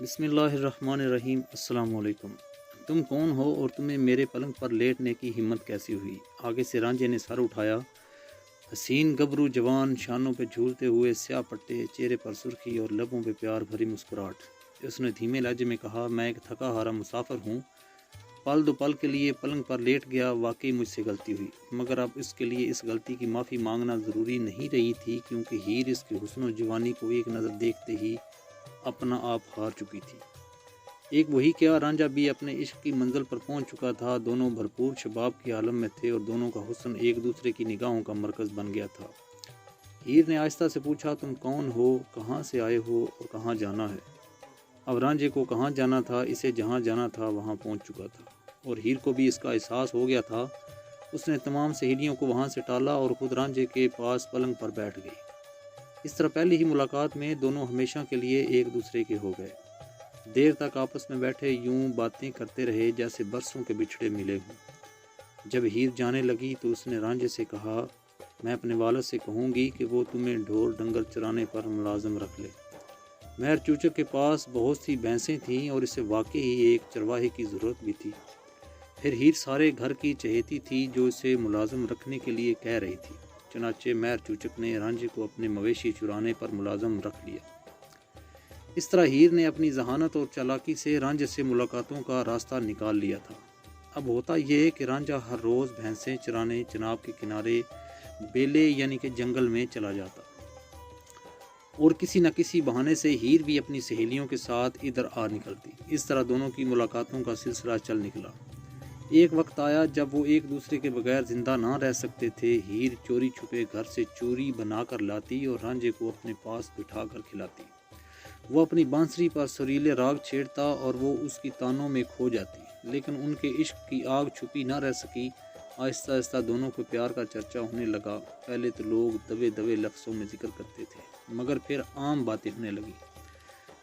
بسم اللہ الرحمن الرحیم۔ السلام علیکم۔ تم کون ہو اور تمہیں میرے پلنگ پر لیٹنے کی ہمت کیسی ہوئی؟ آگے سے رانجھے نے سر اٹھایا۔ حسین گبرو جوان، شانوں پہ جھولتے ہوئے سیاہ پٹے، چہرے پر سرخی اور لبوں پہ پیار بھری مسکراہٹ۔ اس نے دھیمے لہجے میں کہا، میں ایک تھکا ہارا مسافر ہوں، پل دو پل کے لیے پلنگ پر لیٹ گیا، واقعی مجھ سے غلطی ہوئی، مگر اب اس کے لیے اس غلطی کی معافی مانگنا ضروری نہیں رہی تھی، کیونکہ ہیر اس کے حسن و جوانی کو ایک نظر دیکھتے ہی اپنا آپ ہار چکی تھی۔ ایک وہی کیا، رانجھا بھی اپنے عشق کی منزل پر پہنچ چکا تھا۔ دونوں بھرپور شباب کے عالم میں تھے اور دونوں کا حسن ایک دوسرے کی نگاہوں کا مرکز بن گیا تھا۔ ہیر نے آہستہ سے پوچھا، تم کون ہو، کہاں سے آئے ہو اور کہاں جانا ہے؟ اب رانجھے کو کہاں جانا تھا، اسے جہاں جانا تھا وہاں پہنچ چکا تھا، اور ہیر کو بھی اس کا احساس ہو گیا تھا۔ اس نے تمام سہیلیوں کو وہاں سے ٹالا اور خود رانجھے کے پاس پلنگ پر بیٹھ گئی۔ اس طرح پہلی ہی ملاقات میں دونوں ہمیشہ کے لیے ایک دوسرے کے ہو گئے۔ دیر تک آپس میں بیٹھے یوں باتیں کرتے رہے جیسے برسوں کے بچھڑے ملے ہوں۔ جب ہیر جانے لگی تو اس نے رانجھے سے کہا، میں اپنے والد سے کہوں گی کہ وہ تمہیں ڈھور ڈنگر چرانے پر ملازم رکھ لے۔ مہر چوچک کے پاس بہت سی بھینسیں تھیں اور اسے واقعی ہی ایک چرواہے کی ضرورت بھی تھی۔ پھر ہیر سارے گھر کی چہیتی تھی جو اسے ملازم رکھنے کے لیے کہہ رہی تھی۔ چنانچہ مہر چوچک نے رانجھے کو اپنے مویشی چرانے پر ملازم رکھ لیا۔ اس طرح ہیر نے اپنی ذہانت اور چالاکی سے رانجھے سے ملاقاتوں کا راستہ نکال لیا تھا۔ اب ہوتا یہ کہ رانجھا ہر روز بھینسیں چرانے چناب کے کنارے بیلے یعنی کہ جنگل میں چلا جاتا، اور کسی نہ کسی بہانے سے ہیر بھی اپنی سہیلیوں کے ساتھ ادھر آ نکلتی۔ اس طرح دونوں کی ملاقاتوں کا سلسلہ چل نکلا۔ ایک وقت آیا جب وہ ایک دوسرے کے بغیر زندہ نہ رہ سکتے تھے۔ ہیر چوری چھپے گھر سے چوری بنا کر لاتی اور رانجھے کو اپنے پاس بٹھا کر کھلاتی۔ وہ اپنی بانسری پر سریلے راگ چھیڑتا اور وہ اس کی تانوں میں کھو جاتی، لیکن ان کے عشق کی آگ چھپی نہ رہ سکی۔ آہستہ آہستہ دونوں کو پیار کا چرچا ہونے لگا۔ پہلے تو لوگ دبے دبے لفظوں میں ذکر کرتے تھے، مگر پھر عام باتیں ہونے لگی۔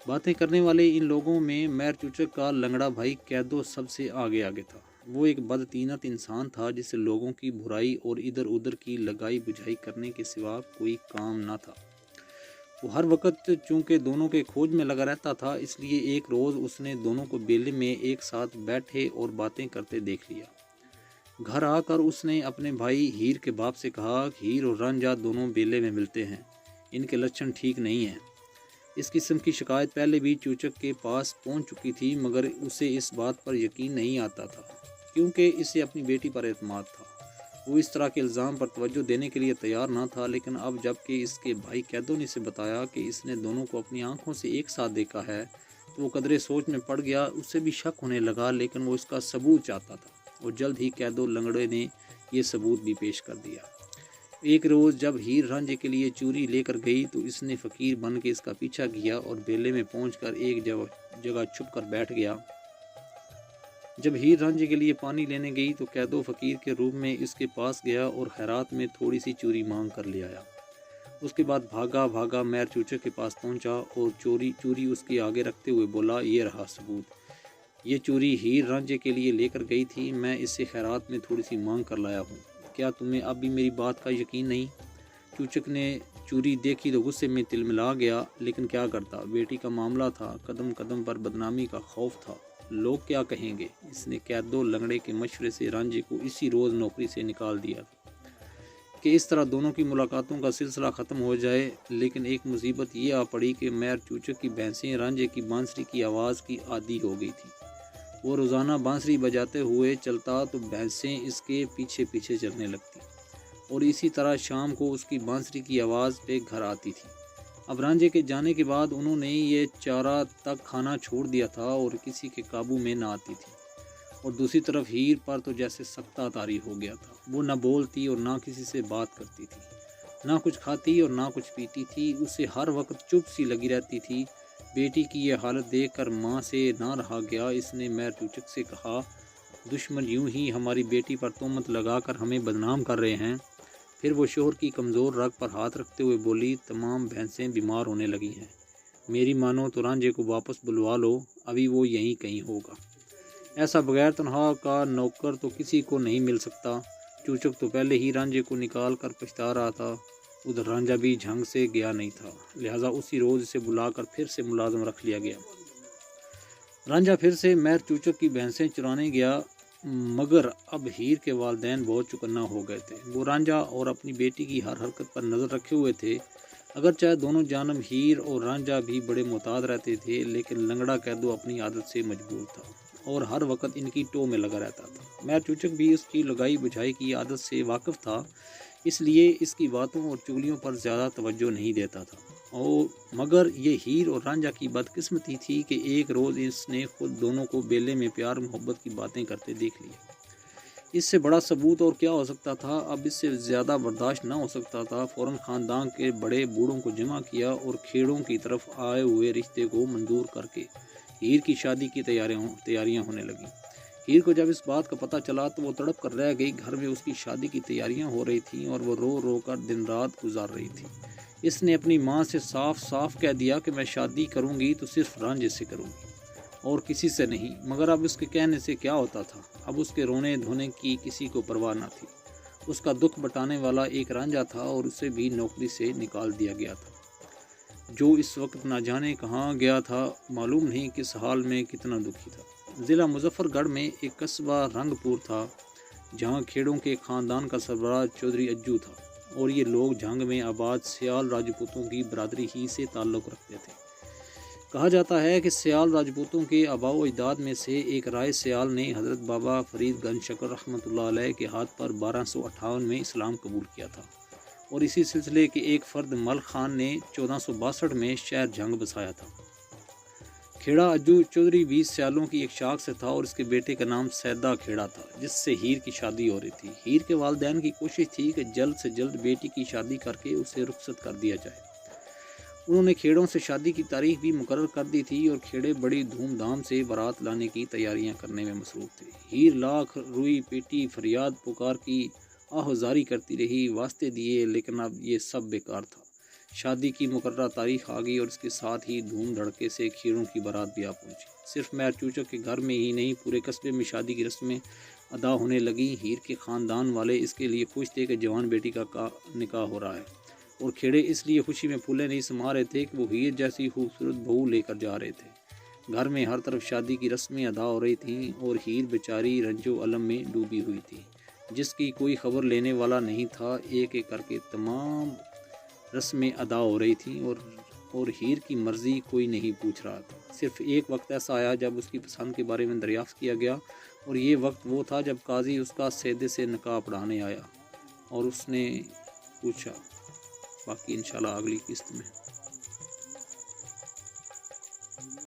باتیں کرنے والے ان لوگوں میں مہر چوچک کا لنگڑا بھائی قیدو سب سے آگے تھا۔ وہ ایک بدطینت انسان تھا جسے لوگوں کی برائی اور ادھر ادھر کی لگائی بجھائی کرنے کے سوا کوئی کام نہ تھا۔ وہ ہر وقت چونکہ دونوں کے کھوج میں لگا رہتا تھا، اس لیے ایک روز اس نے دونوں کو بیلے میں ایک ساتھ بیٹھے اور باتیں کرتے دیکھ لیا۔ گھر آ کر اس نے اپنے بھائی ہیر کے باپ سے کہا، ہیر اور رانجھا دونوں بیلے میں ملتے ہیں، ان کے لچھن ٹھیک نہیں ہیں۔ اس قسم کی شکایت پہلے بھی چوچک کے پاس پہنچ چکی تھی، مگر اسے اس بات پر یقین نہیں آتا تھا، کیونکہ اسے اپنی بیٹی پر اعتماد تھا۔ وہ اس طرح کے الزام پر توجہ دینے کے لیے تیار نہ تھا، لیکن اب جب کہ اس کے بھائی قیدو نے اسے بتایا کہ اس نے دونوں کو اپنی آنکھوں سے ایک ساتھ دیکھا ہے، تو وہ قدرے سوچ میں پڑ گیا۔ اسے بھی شک ہونے لگا، لیکن وہ اس کا ثبوت چاہتا تھا، اور جلد ہی قیدو لنگڑے نے یہ ثبوت بھی پیش کر دیا۔ ایک روز جب ہیر رانجھے کے لیے چوری لے کر گئی تو اس نے فقیر بن کے اس کا پیچھا کیا اور بیلے میں پہنچ کر ایک جگہ چھپ کر بیٹھ گیا۔ جب ہیر رانجھے کے لیے پانی لینے گئی تو قیدو فقیر کے روپ میں اس کے پاس گیا اور خیرات میں تھوڑی سی چوری مانگ کر لے آیا۔ اس کے بعد بھاگا بھاگا مہر چوچک کے پاس پہنچا اور چوری اس کے آگے رکھتے ہوئے بولا، یہ رہا ثبوت، یہ چوری ہیر رانجھے کے لیے لے کر گئی تھی، میں اس سے خیرات میں تھوڑی سی مانگ کر لایا ہوں۔ کیا تمہیں اب بھی میری بات کا یقین نہیں؟ چوچک نے چوری دیکھی تو غصے میں تلملا گیا، لیکن کیا کرتا، بیٹی کا معاملہ تھا، قدم قدم پر بدنامی کا خوف تھا، لوگ کیا کہیں گے۔ اس نے قیدو لنگڑے کے مشورے سے رانجھے کو اسی روز نوکری سے نکال دیا کہ اس طرح دونوں کی ملاقاتوں کا سلسلہ ختم ہو جائے۔ لیکن ایک مصیبت یہ آ پڑی کہ مہر چوچک کی بھینسیں رانجھے کی بانسری کی آواز کی عادی ہو گئی تھی۔ وہ روزانہ بانسری بجاتے ہوئے چلتا تو بھینسیں اس کے پیچھے پیچھے چلنے لگتی، اور اسی طرح شام کو اس کی بانسری کی آواز پہ گھر آتی تھی۔ اب رانجھے کے جانے کے بعد انہوں نے یہ چارہ تک کھانا چھوڑ دیا تھا اور کسی کے قابو میں نہ آتی تھی، اور دوسری طرف ہیر پر تو جیسے سختہ طاری ہو گیا تھا۔ وہ نہ بولتی اور نہ کسی سے بات کرتی تھی، نہ کچھ کھاتی اور نہ کچھ پیتی تھی، اسے ہر وقت چپ سی لگی رہتی تھی۔ بیٹی کی یہ حالت دیکھ کر ماں سے نہ رہا گیا۔ اس نے مہر چوچک سے کہا، دشمن یوں ہی ہماری بیٹی پر تہمت لگا کر ہمیں بدنام کر رہے ہیں۔ پھر وہ شوہر کی کمزور رگ پر ہاتھ رکھتے ہوئے بولی، تمام بھینسیں بیمار ہونے لگی ہیں، میری مانو تو رانجھے کو واپس بلوا لو، ابھی وہ یہیں کہیں ہوگا۔ ایسا بغیر تنہا کا نوکر تو کسی کو نہیں مل سکتا۔ چوچک تو پہلے ہی رانجھے کو نکال کر پچھتا رہا تھا، ادھر رانجھا بھی جھنگ سے گیا نہیں تھا، لہٰذا اسی روز اسے بلا کر پھر سے ملازم رکھ لیا گیا۔ رانجھا پھر سے مہر چوچک کی بھینسیں چرانے گیا، مگر اب ہیر کے والدین بہت چکنا ہو گئے تھے۔ وہ رانجھا اور اپنی بیٹی کی ہر حرکت پر نظر رکھے ہوئے تھے۔ اگرچہ دونوں جانب ہیر اور رانجھا بھی بڑے محتاط رہتے تھے، لیکن لنگڑا قیدو اپنی عادت سے مجبور تھا اور ہر وقت ان کی ٹو میں لگا رہتا تھا۔ مہر چوچک بھی اس کی لگائی بجھائی کی عادت سے واقف تھا، اس لیے اس کی باتوں اور چگلیوں پر زیادہ توجہ نہیں دیتا تھا۔ مگر یہ ہیر اور رانجھا کی بدقسمتی تھی کہ ایک روز اس نے خود دونوں کو بیلے میں پیار محبت کی باتیں کرتے دیکھ لیا۔ اس سے بڑا ثبوت اور کیا ہو سکتا تھا؟ اب اس سے زیادہ برداشت نہ ہو سکتا تھا۔ فوراً خاندان کے بڑے بوڑھوں کو جمع کیا اور کھیڑوں کی طرف آئے ہوئے رشتے کو منظور کر کے ہیر کی شادی کی تیاریاں ہونے لگیں۔ ہیر کو جب اس بات کا پتہ چلا تو وہ تڑپ کر رہ گئی۔ گھر میں اس کی شادی کی تیاریاں ہو رہی تھیں اور وہ رو رو کر دن رات گزار رہی تھی۔ اس نے اپنی ماں سے صاف صاف کہہ دیا کہ میں شادی کروں گی تو صرف رانجھے سے کروں گی اور کسی سے نہیں، مگر اب اس کے کہنے سے کیا ہوتا تھا؟ اب اس کے رونے دھونے کی کسی کو پرواہ نہ تھی۔ اس کا دکھ بٹانے والا ایک رانجھا تھا اور اسے بھی نوکری سے نکال دیا گیا تھا، جو اس وقت نہ جانے کہاں گیا تھا، معلوم نہیں کس حال میں کتنا دکھی تھا۔ ضلع مظفر گڑھ میں ایک قصبہ رنگ پور تھا، جہاں کھیڑوں کے خاندان کا سربراہ چودھری اجو تھا اور یہ لوگ جھنگ میں آباد سیال راجپوتوں کی برادری ہی سے تعلق رکھتے تھے۔ کہا جاتا ہے کہ سیال راجپوتوں کے آباء و اجداد میں سے ایک رائے سیال نے حضرت بابا فرید گنج شکر رحمۃ اللہ علیہ کے ہاتھ پر 1258 میں اسلام قبول کیا تھا، اور اسی سلسلے کے ایک فرد ملک خان نے 1462 میں شہر جھنگ بسایا تھا۔ کھیڑا اجو چودھری 20 سیالوں کی ایک شاخ سے تھا اور اس کے بیٹے کا نام سیدہ کھیڑا تھا، جس سے ہیر کی شادی ہو رہی تھی۔ ہیر کے والدین کی کوشش تھی کہ جلد سے جلد بیٹی کی شادی کر کے اسے رخصت کر دیا جائے۔ انہوں نے کھیڑوں سے شادی کی تاریخ بھی مقرر کر دی تھی اور کھیڑے بڑی دھوم دھام سے بارات لانے کی تیاریاں کرنے میں مصروف تھے۔ ہیر لاکھ روئی پیٹی، فریاد پکار کی، آہوزاری کرتی رہی، واسطے دیے، لیکن اب یہ سب بیکار تھا۔ شادی کی مقررہ تاریخ آ گئی اور اس کے ساتھ ہی دھوم دھڑکے سے کھیڑوں کی بارات بھی آ پہنچی۔ صرف مہر چوچک کے گھر میں ہی نہیں، پورے قصبے میں شادی کی رسمیں ادا ہونے لگیں۔ ہیر کے خاندان والے اس کے لیے خوش تھے کہ جوان بیٹی کا نکاح ہو رہا ہے، اور کھیڑے اس لیے خوشی میں پھولے نہیں سما رہے تھے کہ وہ ہیر جیسی خوبصورت بہو لے کر جا رہے تھے۔ گھر میں ہر طرف شادی کی رسمیں ادا ہو رہی تھیں اور ہیر بیچاری رنج و الم میں ڈوبی ہوئی تھی، جس کی کوئی خبر لینے والا نہیں تھا۔ ایک ایک کر کے تمام رسمیں ادا ہو رہی تھیں اور ہیر کی مرضی کوئی نہیں پوچھ رہا تھا۔ صرف ایک وقت ایسا آیا جب اس کی پسند کے بارے میں دریافت کیا گیا، اور یہ وقت وہ تھا جب قاضی اس کا سیدے سے نکاح پڑھانے آیا اور اس نے پوچھا۔ باقی انشاءاللہ اگلی قسط میں۔